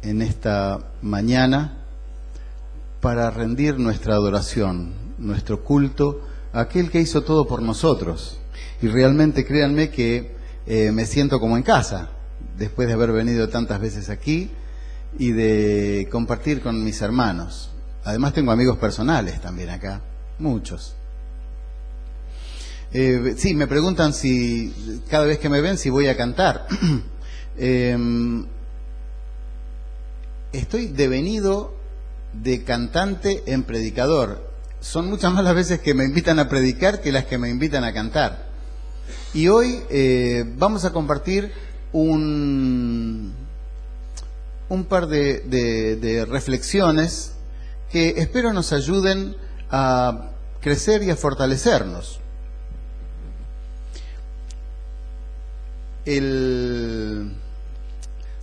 en esta mañana para rendir nuestra adoración, nuestro culto a aquel que hizo todo por nosotros. Y realmente créanme que me siento como en casa, después de haber venido tantas veces aquí y de compartir con mis hermanos. Además tengo amigos personales también acá, muchos. Sí, me preguntan si cada vez que me ven si voy a cantar. Estoy devenido de cantante en predicador. Son muchas más las veces que me invitan a predicar que las que me invitan a cantar. Y hoy vamos a compartir un par de reflexiones que espero nos ayuden a crecer y a fortalecernos.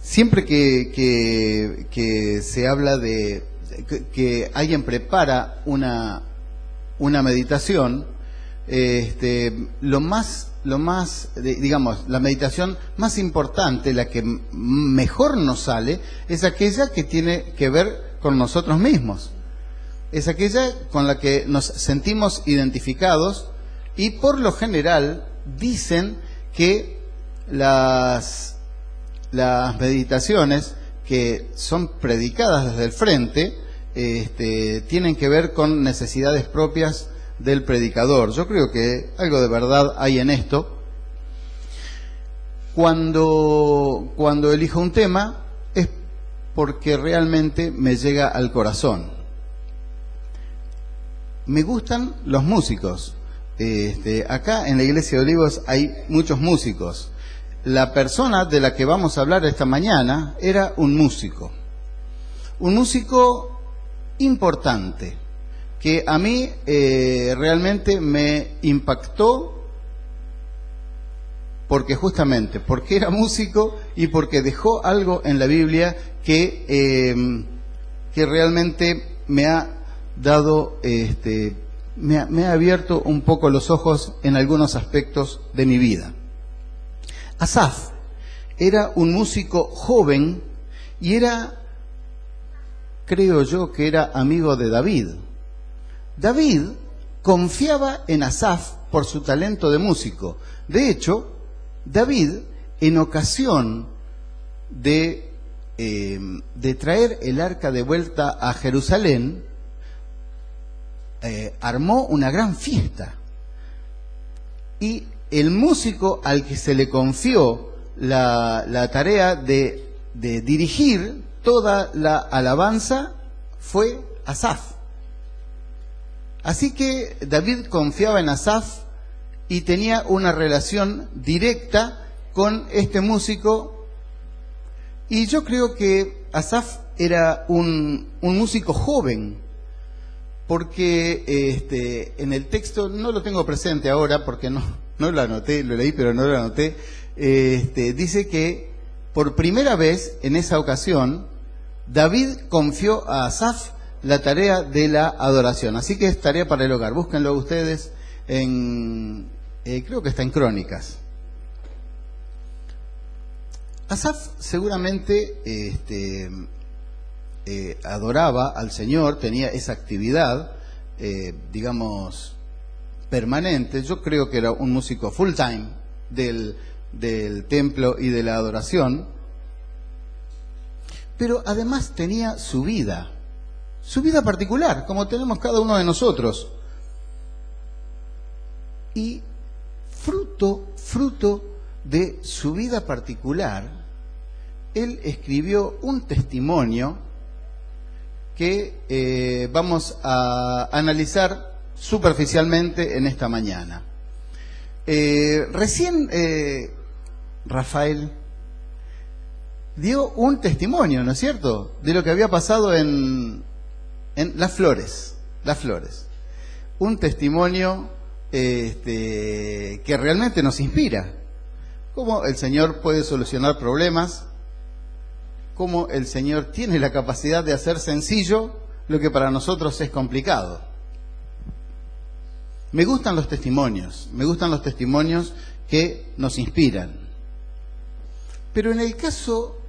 Siempre que se habla de que alguien prepara una meditación, digamos, la meditación más importante, la que mejor nos sale, es aquella que tiene que ver con nosotros mismos. Es aquella con la que nos sentimos identificados, y por lo general dicen que las meditaciones que son predicadas desde el frente tienen que ver con necesidades propias del predicador. Yo creo que algo de verdad hay en esto. Cuando elijo un tema es porque realmente me llega al corazón. Me gustan los músicos. Acá en la Iglesia de Olivos hay muchos músicos. La persona de la que vamos a hablar esta mañana era un músico importante, que a mí realmente me impactó porque era músico y porque dejó algo en la Biblia que realmente me ha dado, me ha abierto un poco los ojos en algunos aspectos de mi vida. Asaf era un músico joven y creo yo que era amigo de David. David confiaba en Asaf por su talento de músico. De hecho, David, en ocasión de traer el arca de vuelta a Jerusalén, armó una gran fiesta. Y el músico al que se le confió la tarea de dirigir toda la alabanza fue Asaf. Así que David confiaba en Asaf y tenía una relación directa con este músico. Y yo creo que Asaf era un músico joven, porque en el texto no lo tengo presente ahora porque no lo anoté, lo leí pero no lo anoté. Dice que por primera vez en esa ocasión David confió a Asaf la tarea de la adoración. Así que es tarea para el hogar. Búsquenlo ustedes creo que está en Crónicas. Asaf seguramente adoraba al Señor, tenía esa actividad, digamos, permanente. Yo creo que era un músico full time del templo y de la adoración, pero además tenía su vida particular, como tenemos cada uno de nosotros. Y fruto de su vida particular, él escribió un testimonio que vamos a analizar superficialmente en esta mañana. Recién Rafael dio un testimonio, ¿no es cierto?, de lo que había pasado en Las Flores. Un testimonio que realmente nos inspira. Cómo el Señor puede solucionar problemas, cómo el Señor tiene la capacidad de hacer sencillo lo que para nosotros es complicado. Me gustan los testimonios que nos inspiran. Pero en el caso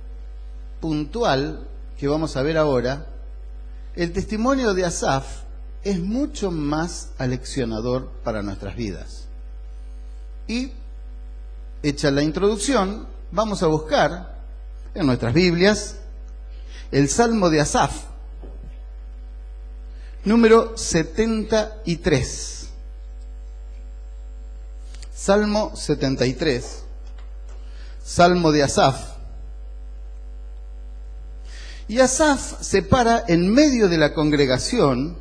puntual que vamos a ver ahora, el testimonio de Asaf es mucho más aleccionador para nuestras vidas. Y, hecha la introducción, vamos a buscar en nuestras Biblias el Salmo de Asaf, número 73. Salmo 73, Salmo de Asaf. Y Asaf se para en medio de la congregación,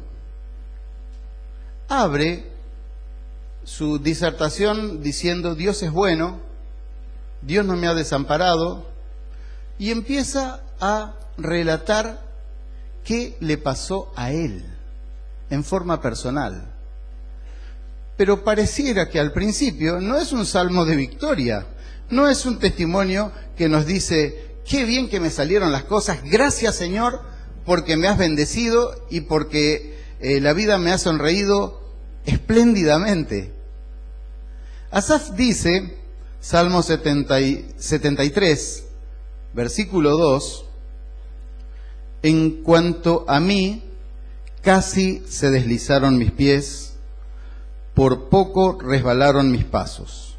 abre su disertación diciendo: Dios es bueno, Dios no me ha desamparado, y empieza a relatar qué le pasó a él en forma personal. Pero pareciera que al principio no es un salmo de victoria, no es un testimonio que nos dice: qué bien que me salieron las cosas, gracias Señor, porque me has bendecido y porque la vida me ha sonreído espléndidamente. Asaf dice, Salmo 73, versículo 2, en cuanto a mí, casi se deslizaron mis pies, por poco resbalaron mis pasos.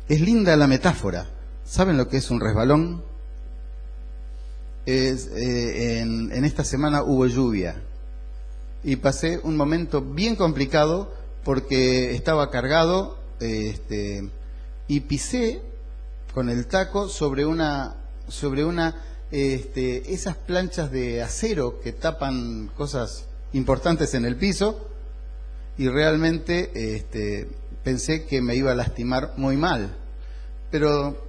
Es linda la metáfora. ¿Saben lo que es un resbalón? En esta semana hubo lluvia y pasé un momento bien complicado porque estaba cargado y pisé con el taco sobre esas planchas de acero que tapan cosas importantes en el piso, y realmente pensé que me iba a lastimar muy mal, pero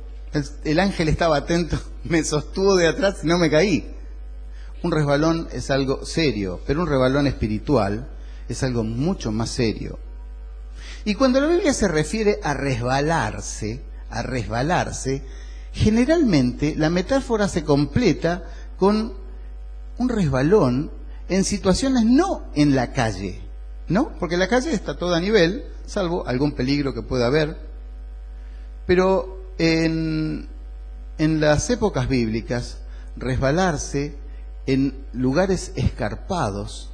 el ángel estaba atento, me sostuvo de atrás y no me caí. Un resbalón es algo serio, pero un resbalón espiritual es algo mucho más serio. Y cuando la Biblia se refiere a resbalarse, generalmente la metáfora se completa con un resbalón en situaciones no en la calle, ¿no? Porque la calle está todo a nivel, salvo algún peligro que pueda haber. Pero en las épocas bíblicas, resbalarse en lugares escarpados,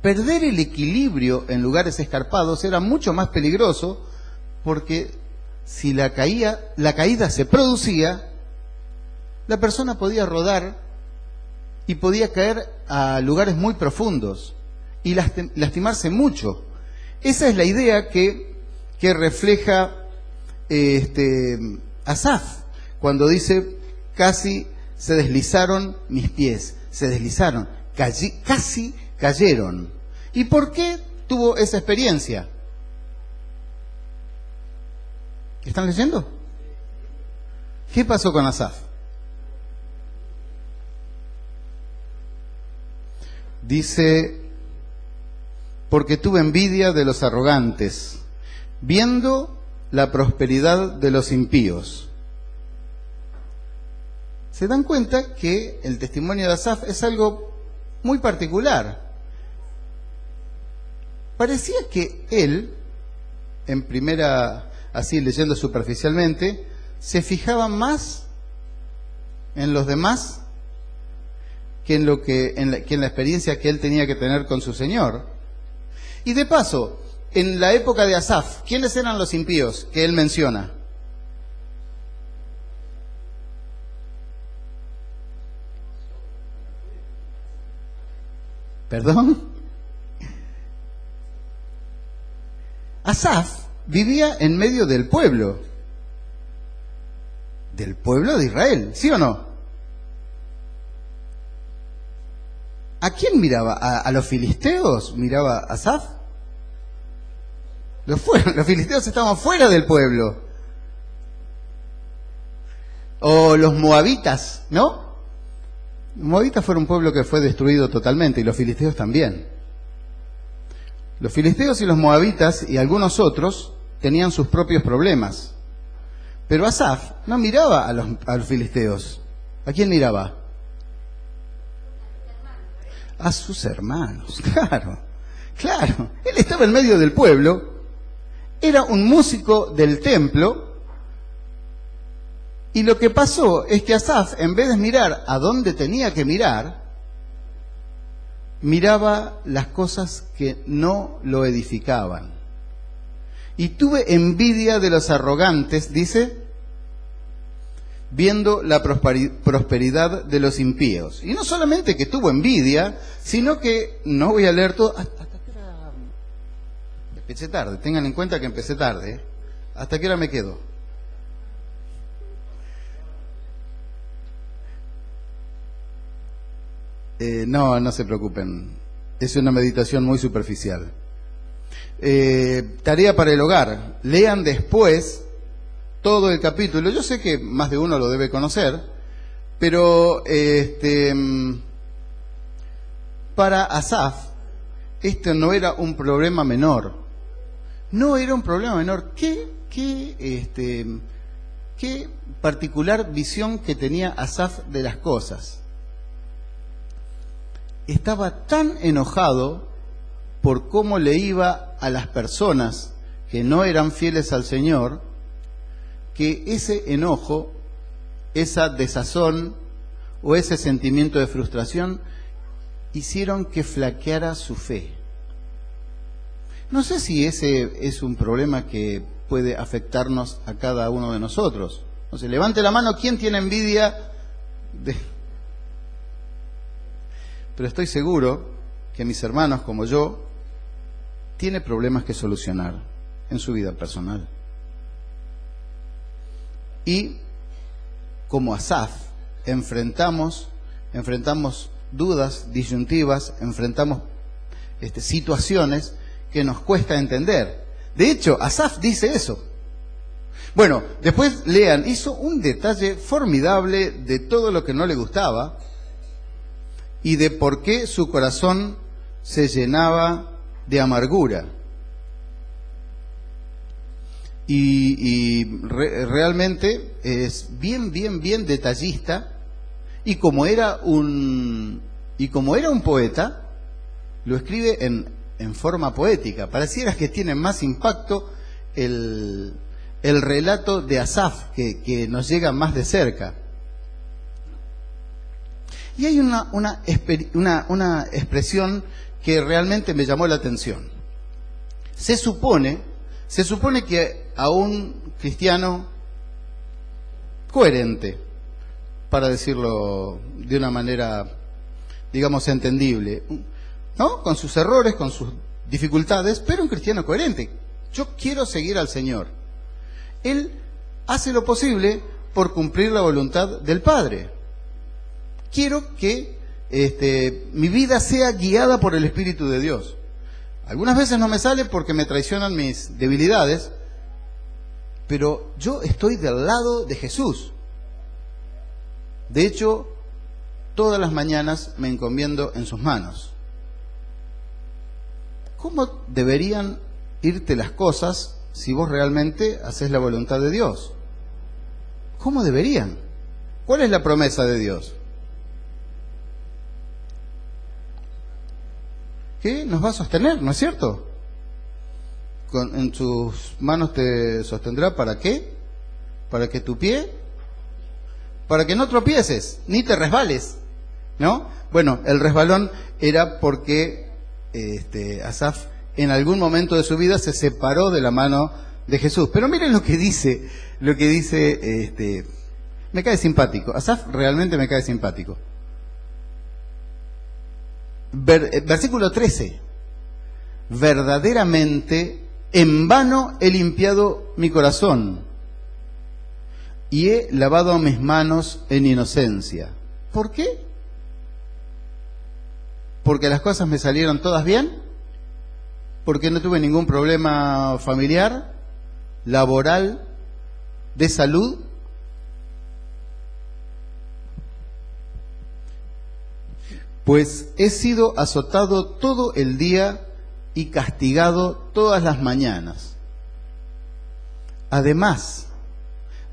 perder el equilibrio en lugares escarpados era mucho más peligroso, porque si la caída se producía, la persona podía rodar y podía caer a lugares muy profundos y lastimarse mucho. Esa es la idea que refleja Asaf cuando dice: casi se deslizaron mis pies, se deslizaron, casi cayeron. ¿Y por qué tuvo esa experiencia? ¿Están leyendo? ¿Qué pasó con Asaf? Dice: porque tuve envidia de los arrogantes, viendo la prosperidad de los impíos. Se dan cuenta que el testimonio de Asaf es algo muy particular. Parecía que él, en primera, así leyendo superficialmente, se fijaba más en los demás que en la experiencia que él tenía que tener con su Señor. Y de paso, en la época de Asaf, ¿quiénes eran los impíos que él menciona? ¿Perdón? Asaf vivía en medio del pueblo de Israel, ¿sí o no? ¿A quién miraba? ¿A los filisteos miraba Asaf? Los filisteos estaban fuera del pueblo. O los moabitas, ¿no? Los moabitas fueron un pueblo que fue destruido totalmente, y los filisteos también. Los filisteos y los moabitas y algunos otros tenían sus propios problemas. Pero Asaf no miraba a los filisteos. ¿A quién miraba? A sus hermanos, claro. Él estaba en medio del pueblo, era un músico del templo, Y lo que pasó es que Asaf, en vez de mirar a dónde tenía que mirar, miraba las cosas que no lo edificaban. Y tuve envidia de los arrogantes, dice, viendo la prosperidad de los impíos. Y no solamente que tuvo envidia, sino que, no voy a leer todo, ¿hasta qué hora? Empecé tarde, tengan en cuenta que empecé tarde. ¿Hasta qué hora me quedo? No se preocupen, es una meditación muy superficial. Tarea para el hogar, lean después todo el capítulo. Yo sé que más de uno lo debe conocer, pero para Asaf esto no era un problema menor. No era un problema menor. ¿Qué particular visión que tenía Asaf de las cosas? Estaba tan enojado por cómo le iba a las personas que no eran fieles al Señor, que ese enojo, esa desazón o ese sentimiento de frustración hicieron que flaqueara su fe. No sé si ese es un problema que puede afectarnos a cada uno de nosotros. O sea, levante la mano, ¿quién tiene envidia de...? Pero estoy seguro que mis hermanos, como yo, tiene problemas que solucionar en su vida personal. Y como Asaf, enfrentamos dudas, disyuntivas, enfrentamos situaciones que nos cuesta entender. De hecho, Asaf dice eso. Bueno, después lean, hizo un detalle formidable de todo lo que no le gustaba y de por qué su corazón se llenaba de amargura. Realmente es bien detallista, y como era un poeta, lo escribe en forma poética. Pareciera que tiene más impacto el relato de Asaf, que nos llega más de cerca. Y hay una expresión que realmente me llamó la atención. Se supone que a un cristiano coherente, para decirlo de una manera, digamos, entendible, ¿no? Con sus errores, con sus dificultades, pero un cristiano coherente. Yo quiero seguir al Señor. Él hace lo posible por cumplir la voluntad del Padre. Quiero que mi vida sea guiada por el Espíritu de Dios. Algunas veces no me sale porque me traicionan mis debilidades, pero yo estoy del lado de Jesús. De hecho, todas las mañanas me encomiendo en sus manos. ¿Cómo deberían irte las cosas si vos realmente haces la voluntad de Dios? ¿Cómo deberían? ¿Cuál es la promesa de Dios? Que nos va a sostener, ¿no es cierto? En sus manos te sostendrá, ¿para qué? Para que tu pie, para que no tropieces, ni te resbales, ¿no? Bueno, el resbalón era porque Asaf en algún momento de su vida se separó de la mano de Jesús. Pero miren lo que dice, me cae simpático. Asaf realmente me cae simpático. Versículo 13. Verdaderamente en vano he limpiado mi corazón y he lavado mis manos en inocencia. ¿Por qué? ¿Porque las cosas me salieron todas bien? ¿Porque no tuve ningún problema familiar, laboral, de salud? Pues he sido azotado todo el día y castigado todas las mañanas. Además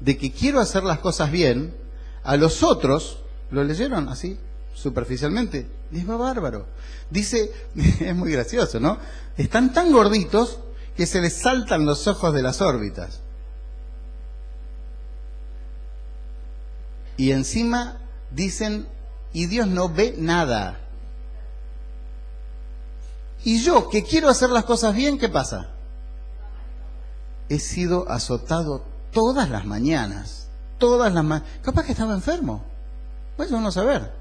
de que quiero hacer las cosas bien, a los otros, ¿lo leyeron así, superficialmente? Les va bárbaro. Dice, es muy gracioso, ¿no? Están tan gorditos que se les saltan los ojos de las órbitas. Y encima dicen, y Dios no ve nada. Y yo, que quiero hacer las cosas bien, ¿qué pasa? He sido azotado todas las mañanas. Capaz que estaba enfermo. Pues vamos a ver.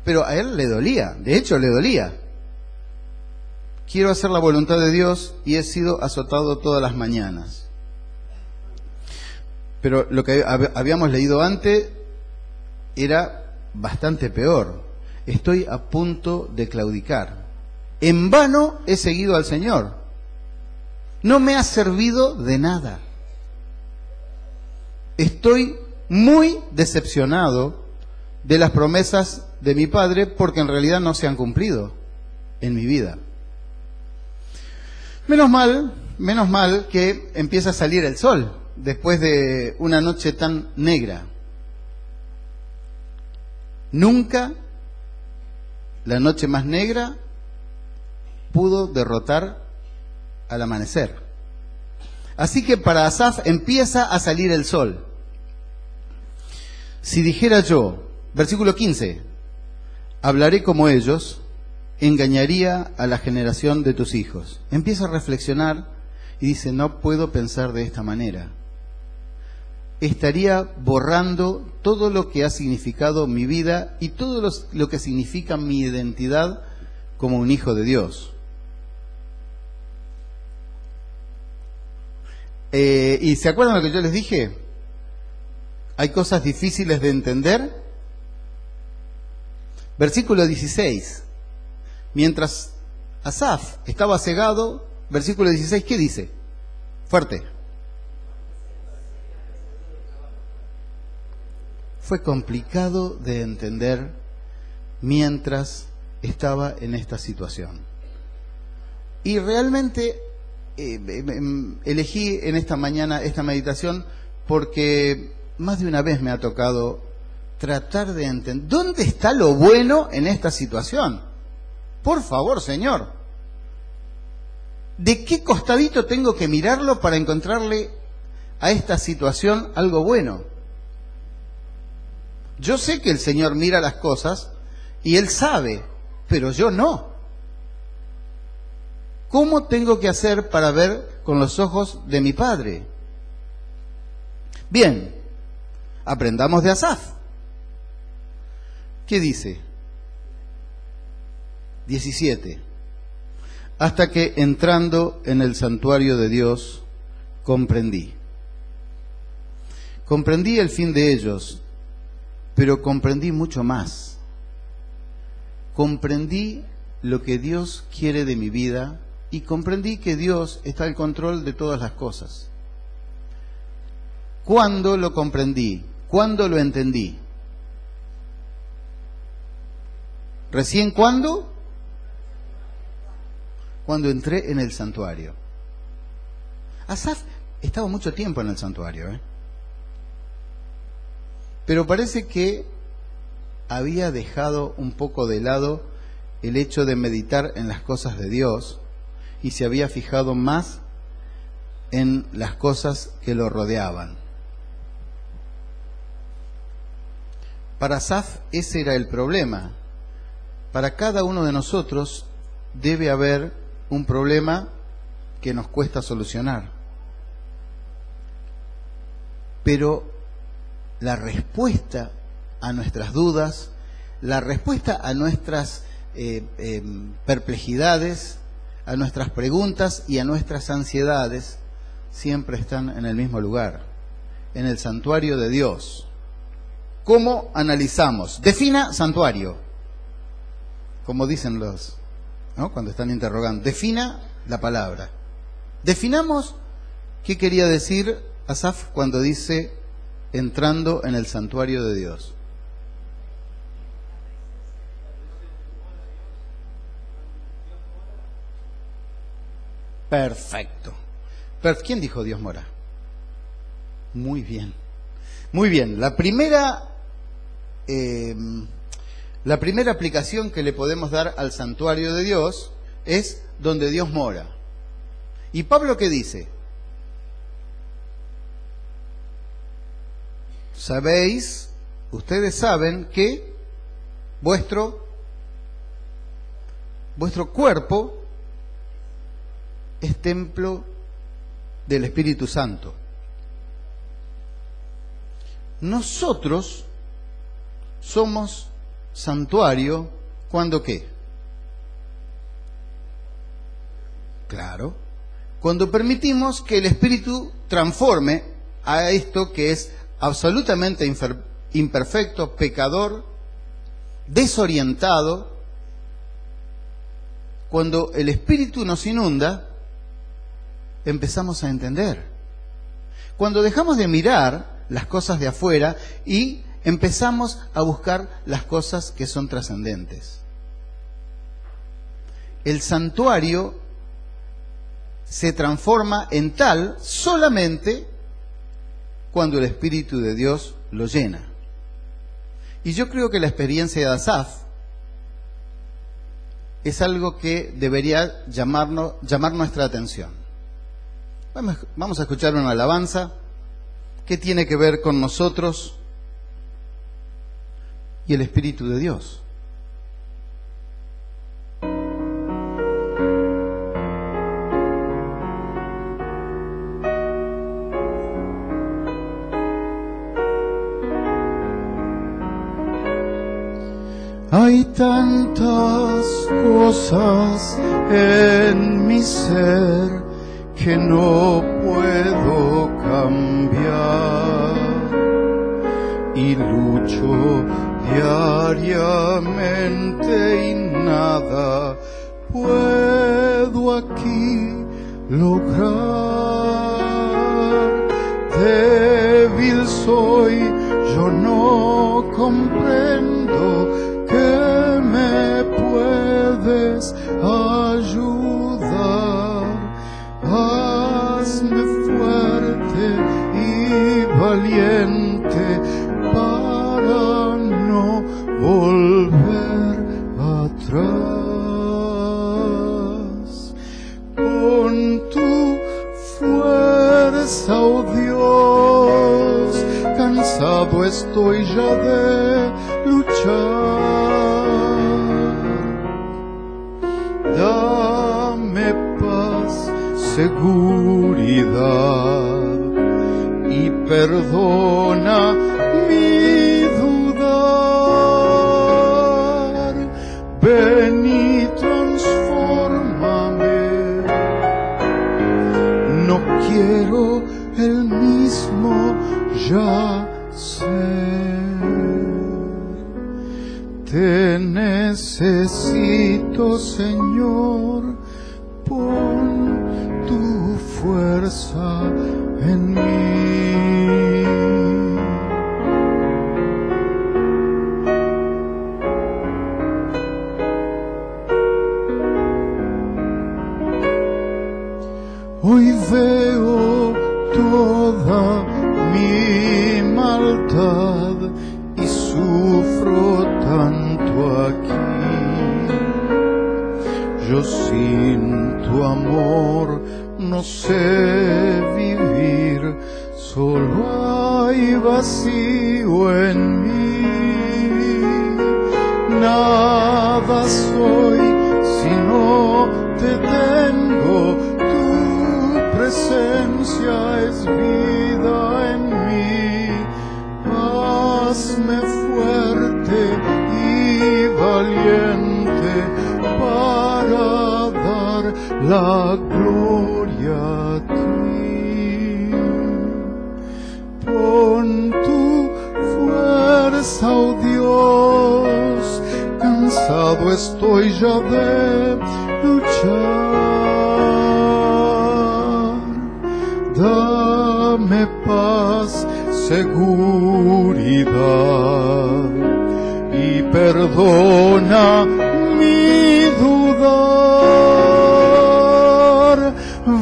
Pero a él le dolía. De hecho, le dolía. Quiero hacer la voluntad de Dios y he sido azotado todas las mañanas. Pero lo que habíamos leído antes era bastante peor. Estoy a punto de claudicar. En vano he seguido al Señor. No me ha servido de nada. Estoy muy decepcionado de las promesas de mi Padre porque en realidad no se han cumplido en mi vida. Menos mal que empieza a salir el sol después de una noche tan negra. Nunca la noche más negra pudo derrotar al amanecer. Así que para Asaf empieza a salir el sol. Si dijera yo, versículo 15, hablaré como ellos, engañaría a la generación de tus hijos. Empieza a reflexionar y dice, no puedo pensar de esta manera. Estaría borrando todo lo que ha significado mi vida y todo lo que significa mi identidad como un hijo de Dios. ¿Y se acuerdan lo que yo les dije? Hay cosas difíciles de entender. Versículo 16. Mientras Asaf estaba cegado, versículo 16, ¿qué dice? Fuerte. Fue complicado de entender mientras estaba en esta situación. Y realmente elegí en esta mañana esta meditación porque más de una vez me ha tocado tratar de entender ¿dónde está lo bueno en esta situación? Por favor, Señor, ¿de qué costadito tengo que mirarlo para encontrarle a esta situación algo bueno? Yo sé que el Señor mira las cosas y Él sabe, pero yo no. ¿Cómo tengo que hacer para ver con los ojos de mi Padre? Bien, aprendamos de Asaf. ¿Qué dice? 17. Hasta que entrando en el santuario de Dios, comprendí. Comprendí el fin de ellos, pero comprendí mucho más. Comprendí lo que Dios quiere de mi vida y comprendí que Dios está al control de todas las cosas. ¿Cuándo lo comprendí? ¿Cuándo lo entendí? ¿Recién cuándo? Cuando entré en el santuario. Asaf estaba mucho tiempo en el santuario, pero parece que había dejado un poco de lado el hecho de meditar en las cosas de Dios y se había fijado más en las cosas que lo rodeaban. Para Asaf ese era el problema. Para cada uno de nosotros debe haber un problema que nos cuesta solucionar. Pero la respuesta a nuestras dudas, la respuesta a nuestras perplejidades, a nuestras preguntas y a nuestras ansiedades, siempre están en el mismo lugar, en el santuario de Dios. ¿Cómo analizamos? Defina santuario, como dicen los, ¿no?, cuando están interrogando. Defina la palabra. Definamos qué quería decir Asaf cuando dice entrando en el santuario de Dios. Perfecto. ¿Quién dijo Dios mora? Muy bien. Muy bien. La primera aplicación que le podemos dar al santuario de Dios es donde Dios mora. ¿Y Pablo qué dice? ustedes saben que vuestro cuerpo es templo del Espíritu Santo. Nosotros somos santuario, ¿cuándo qué? Claro, cuando permitimos que el Espíritu transforme a esto que es absolutamente imperfecto, pecador, desorientado. Cuando el Espíritu nos inunda, empezamos a entender. Cuando dejamos de mirar las cosas de afuera y empezamos a buscar las cosas que son trascendentes. El santuario se transforma en tal solamente cuando el Espíritu de Dios lo llena. Y yo creo que la experiencia de Asaf es algo que debería llamar nuestra atención. Vamos a escuchar una alabanza que tiene que ver con nosotros y el Espíritu de Dios. Hay tantas cosas en mi ser que no puedo cambiar y lucho diariamente y nada puedo aquí lograr. Débil soy, yo no comprendo que me puedes ayudar. Hazme fuerte y valiente para no volver atrás. Con tu fuerza, oh Dios, cansado estoy ya de luchar. Dame paz, seguridad y perdona mi dudar. Ven y transfórmame. No quiero el mismo ya ser. Te necesito, Señor, pon tu fuerza en mí. Hoy veo toda mi maldad y sufro tanto aquí. Yo sin tu amor no sé vivir, solo hay vacío en mí. Nada soy si no te tengo, tu presencia es vida en mí. Hazme fuerte y valiente para dar la gloria a ti. Pon tu fuerza, oh Dios, cansado estoy ya de luchar. Dame paz, seguridad y perdona mi dudar.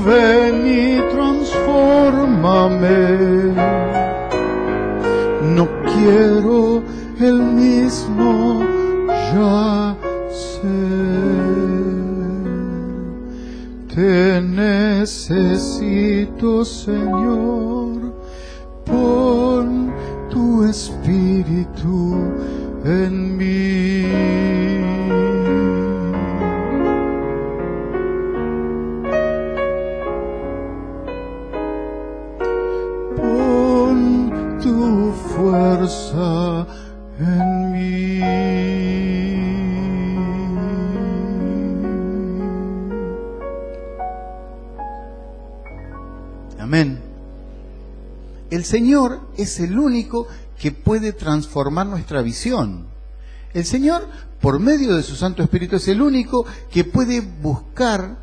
Ven y transfórmame. No quiero el mismo ya ser. Te necesito, Señor, pon tu espíritu en mí. Pon tu fuerza en mí. Amén. El Señor es el único que puede transformar nuestra visión. El Señor, por medio de su Santo Espíritu, es el único que puede buscar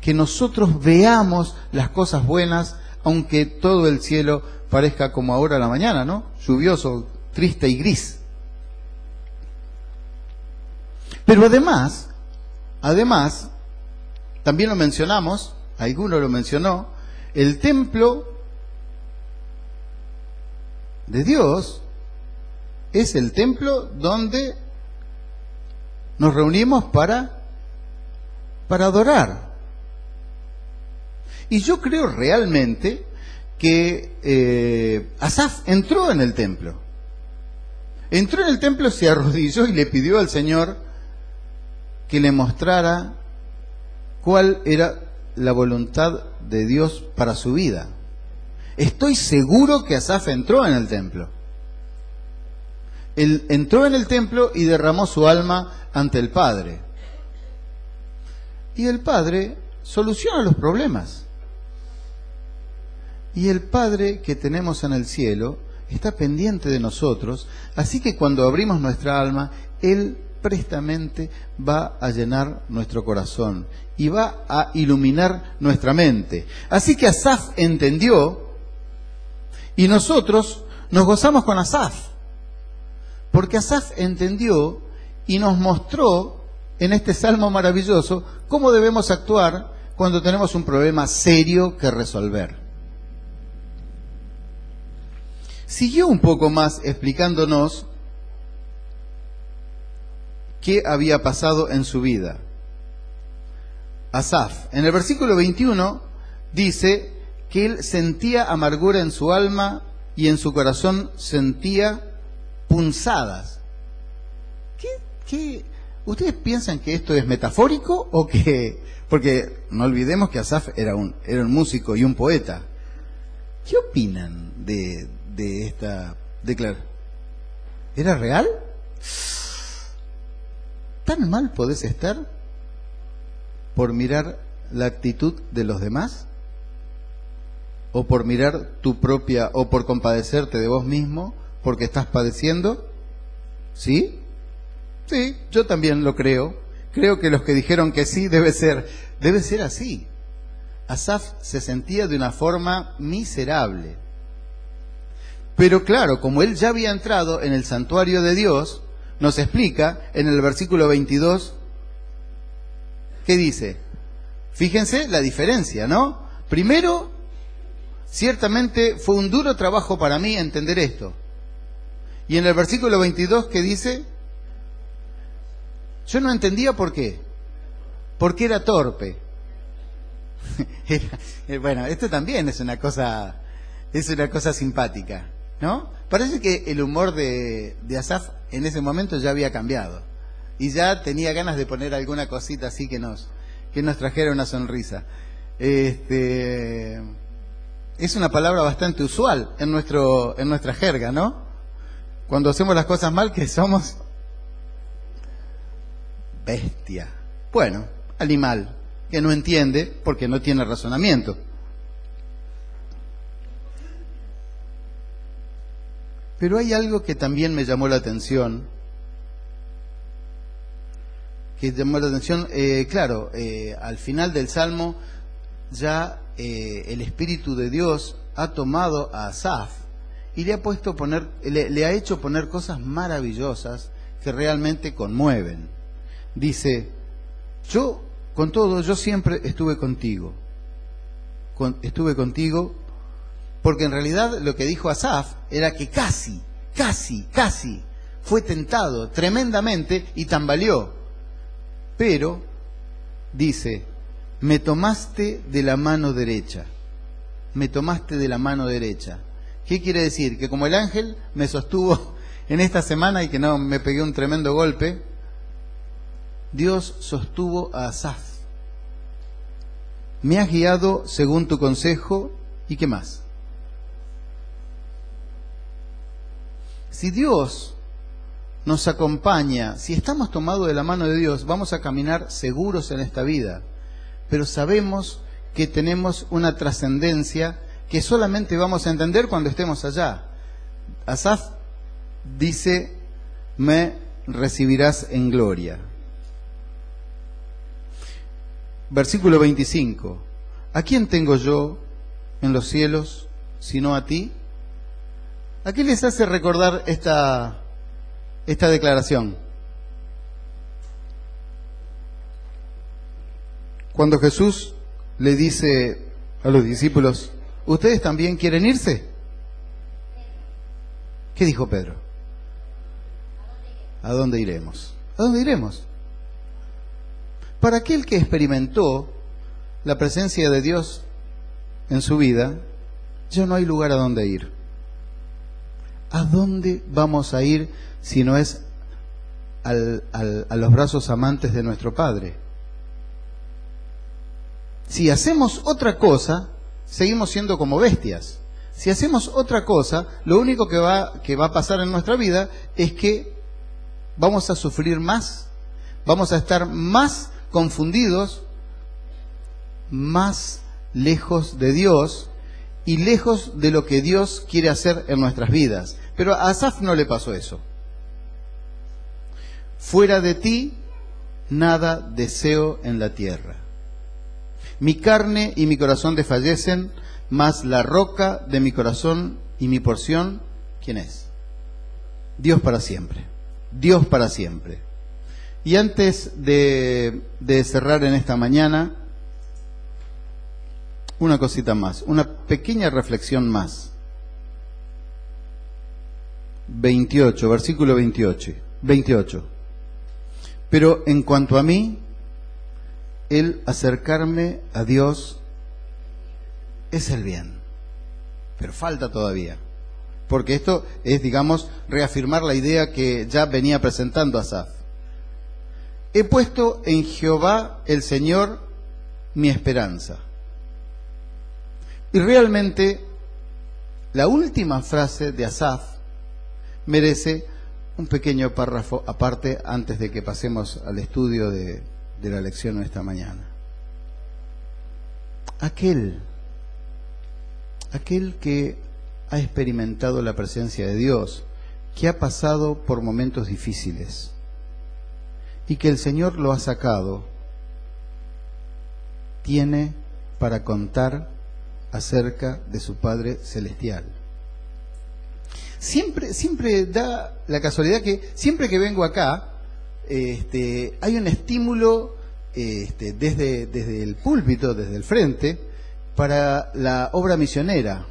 que nosotros veamos las cosas buenas, aunque todo el cielo parezca como ahora a la mañana, ¿no? Lluvioso, triste y gris. Pero además, también lo mencionamos, alguno lo mencionó, el templo de Dios es el templo donde nos reunimos para adorar. Y yo creo realmente que Asaf entró en el templo. Entró en el templo, se arrodilló y le pidió al Señor que le mostrara cuál era la voluntad de Dios para su vida. Estoy seguro que Asaf entró en el templo. Él entró en el templo y derramó su alma ante el Padre. Y el Padre soluciona los problemas. Y el Padre que tenemos en el cielo está pendiente de nosotros, así que cuando abrimos nuestra alma, Él prestamente va a llenar nuestro corazón y va a iluminar nuestra mente. Así que Asaf entendió y nosotros nos gozamos con Asaf, porque Asaf entendió y nos mostró en este salmo maravilloso cómo debemos actuar cuando tenemos un problema serio que resolver. Siguió un poco más explicándonos qué había pasado en su vida. Asaf, en el versículo 21, dice que él sentía amargura en su alma y en su corazón sentía punzadas. ¿Qué? ¿Ustedes piensan que esto es metafórico o que...? Porque no olvidemos que Asaf era un músico y un poeta. ¿Qué opinan de esta declaración? ¿Era real? ¿Tan mal podés estar por mirar la actitud de los demás? ¿O por mirar tu propia, o por compadecerte de vos mismo porque estás padeciendo? ¿Sí? Sí, yo también lo creo. Creo que los que dijeron que sí debe ser así. Asaf se sentía de una forma miserable. Pero claro, como él ya había entrado en el santuario de Dios, nos explica en el versículo 22, ¿qué dice? Fíjense la diferencia, ¿no? Primero, ciertamente fue un duro trabajo para mí entender esto. Y en el versículo 22, ¿qué dice? Yo no entendía por qué. Porque era torpe. Bueno, esto también es una cosa simpática, ¿no? Parece que el humor de Asaf en ese momento ya había cambiado y ya tenía ganas de poner alguna cosita así que nos trajera una sonrisa. Es una palabra bastante usual en nuestra jerga, ¿no? Cuando hacemos las cosas mal, que somos bestia. Bueno, animal que no entiende porque no tiene razonamiento. Pero hay algo que también me llamó la atención. Claro, al final del Salmo ya el Espíritu de Dios ha tomado a Asaf y le ha hecho poner cosas maravillosas que realmente conmueven. Dice, yo siempre estuve contigo. Estuve contigo. Porque en realidad lo que dijo Asaf era que casi fue tentado tremendamente y tambaleó. Pero, dice, me tomaste de la mano derecha. Me tomaste de la mano derecha. ¿Qué quiere decir? Que como el ángel me sostuvo en esta semana y que no me pegué un tremendo golpe, Dios sostuvo a Asaf. Me has guiado según tu consejo, ¿y qué más? Si Dios nos acompaña, si estamos tomados de la mano de Dios, vamos a caminar seguros en esta vida. Pero sabemos que tenemos una trascendencia que solamente vamos a entender cuando estemos allá. Asaf dice, me recibirás en gloria. Versículo 25. ¿A quién tengo yo en los cielos sino a ti? ¿A qué les hace recordar esta declaración? Cuando Jesús le dice a los discípulos, ¿ustedes también quieren irse? ¿Qué dijo Pedro? ¿A dónde iremos? ¿A dónde iremos? Para aquel que experimentó la presencia de Dios en su vida, ya no hay lugar a dónde ir. ¿A dónde vamos a ir si no es a los brazos amantes de nuestro Padre? Si hacemos otra cosa, seguimos siendo como bestias. Si hacemos otra cosa, lo único que va a pasar en nuestra vida es que vamos a sufrir más, vamos a estar más confundidos, más lejos de Dios y lejos de lo que Dios quiere hacer en nuestras vidas. Pero a Asaf no le pasó eso. Fuera de ti, nada deseo en la tierra. Mi carne y mi corazón desfallecen, mas la roca de mi corazón y mi porción, ¿quién es? Dios para siempre. Dios para siempre. Y antes de cerrar en esta mañana, una cosita más, una pequeña reflexión más. 28, versículo 28. Pero en cuanto a mí, el acercarme a Dios es el bien. Pero falta todavía. Porque esto es, digamos, reafirmar la idea que ya venía presentando Asaf. He puesto en Jehová el Señor mi esperanza. Y realmente la última frase de Asaf merece un pequeño párrafo aparte antes de que pasemos al estudio de la lección de esta mañana. Aquel que ha experimentado la presencia de Dios, que ha pasado por momentos difíciles y que el Señor lo ha sacado, tiene para contar acerca de su Padre Celestial. Siempre da la casualidad que siempre que vengo acá, hay un estímulo desde el púlpito, desde el frente, para la obra misionera.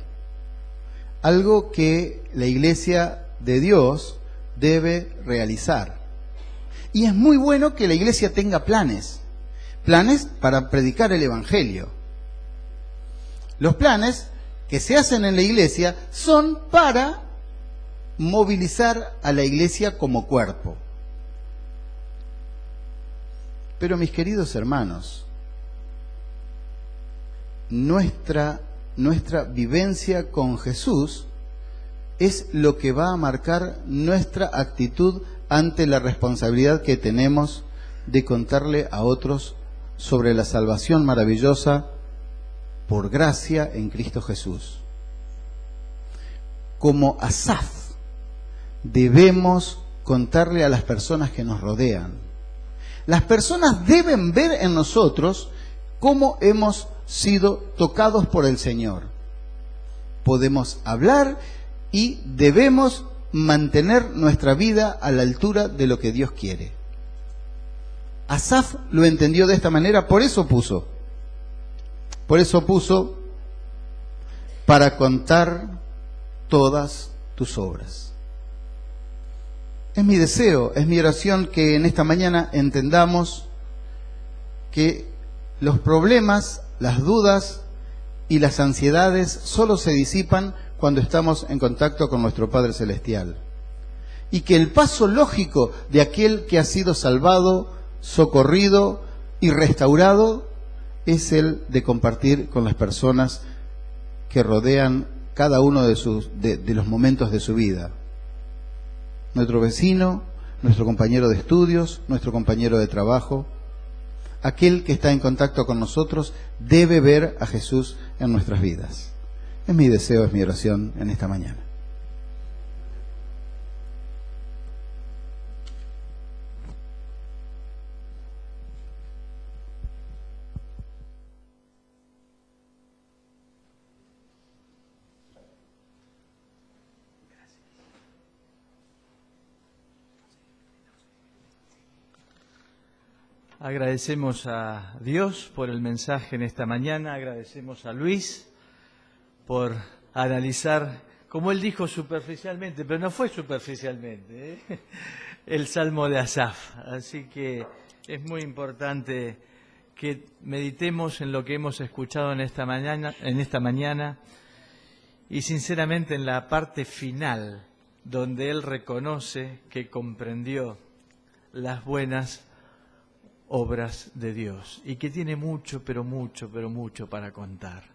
Algo que la Iglesia de Dios debe realizar. Y es muy bueno que la Iglesia tenga planes para predicar el Evangelio. Los planes que se hacen en la Iglesia son para movilizar a la Iglesia como cuerpo. Pero mis queridos hermanos, nuestra vivencia con Jesús es lo que va a marcar nuestra actitud ante la responsabilidad que tenemos de contarle a otros sobre la salvación maravillosa por gracia en Cristo Jesús. Como Asaf, debemos contarle a las personas que nos rodean. Las personas deben ver en nosotros cómo hemos sido tocados por el Señor. Podemos hablar y debemos mantener nuestra vida a la altura de lo que Dios quiere. Asaf lo entendió de esta manera, por eso puso para contar todas tus obras. Es mi deseo, es mi oración que en esta mañana entendamos que los problemas, las dudas y las ansiedades solo se disipan cuando estamos en contacto con nuestro Padre Celestial. Y que el paso lógico de aquel que ha sido salvado, socorrido y restaurado es el de compartir con las personas que rodean cada uno de los momentos de su vida. Nuestro vecino, nuestro compañero de estudios, nuestro compañero de trabajo. Aquel que está en contacto con nosotros debe ver a Jesús en nuestras vidas. Es mi deseo, es mi oración en esta mañana. Agradecemos a Dios por el mensaje en esta mañana, agradecemos a Luis por analizar, como él dijo superficialmente, pero no fue superficialmente, el Salmo de Asaf. Así que es muy importante que meditemos en lo que hemos escuchado en esta mañana y sinceramente en la parte final, donde él reconoce que comprendió las buenas obras de Dios y que tiene mucho, pero mucho, pero mucho para contar.